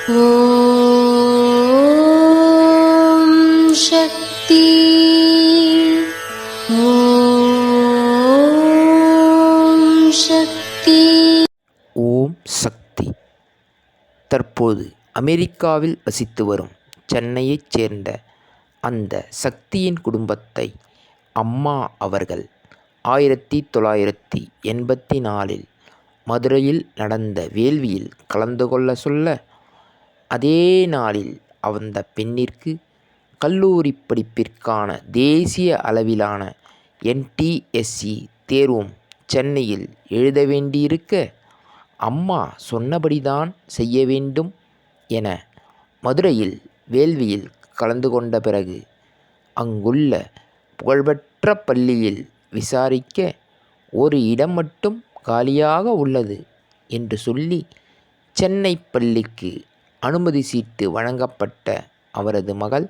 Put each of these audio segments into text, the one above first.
ஓம் சக்தி. ஓம் சக்தி. ஓம் சக்தி. தற்போது அமெரிக்காவில் வசித்து வரும் சென்னையைச் சேர்ந்த அந்த சக்தியின் குடும்பத்தை அம்மா அவர்கள் 1984 மதுரையில் நடந்த வேள்வியில் கலந்து கொள்ள சொல்ல, அதே நாளில் அந்த பெண்ணிற்கு கல்லூரி படிப்பிற்கான தேசிய அளவிலான NTSE தேர்வும் சென்னையில் எழுத வேண்டியிருக்க, அம்மா சொன்னபடிதான் செய்ய வேண்டும் என மதுரையில் வேள்வியில் கலந்து கொண்ட பிறகு அங்குள்ள புகழ்பெற்ற பள்ளியில் விசாரிக்க, ஒரு இடம் மட்டும் காலியாக உள்ளது என்று சொல்லி சென்னை பள்ளிக்கு அனுமதி சீட்டு வழங்கப்பட்ட அவரது மகள்,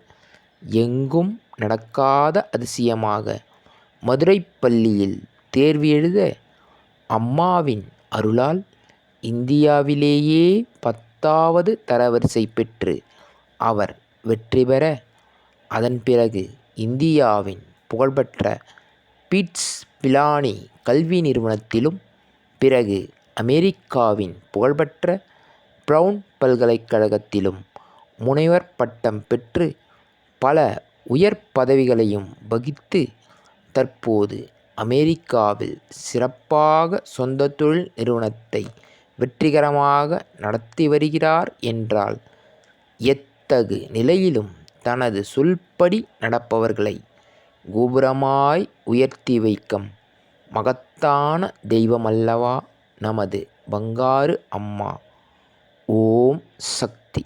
எங்கும் நடக்காத அதிசயமாக மதுரை பள்ளியில் தேர்வு எழுத, அம்மாவின் அருளால் இந்தியாவிலேயே 10வது தரவரிசை பெற்று அவர் வெற்றி பெற, அதன் பிறகு இந்தியாவின் புகழ்பெற்ற பீட்ஸ் பிலானி கல்வி நிறுவனத்திலும், பிறகு அமெரிக்காவின் புகழ்பெற்ற பிரவுன் பல்கலைக்கழகத்திலும் முனைவர் பட்டம் பெற்று பல உயர் பதவிகளையும் வகித்து, தற்போது அமெரிக்காவில் சிறப்பாக சொந்த தொழில் நிறுவனத்தை வெற்றிகரமாக நடத்தி வருகிறார் என்றால், எத்தகு நிலையிலும் தனது சொல்படி நடப்பவர்களை கோபுரமாய் உயர்த்தி வைக்கும் மகத்தான தெய்வமல்லவா நமது பங்காரு அம்மா. ஓம் சக்தி.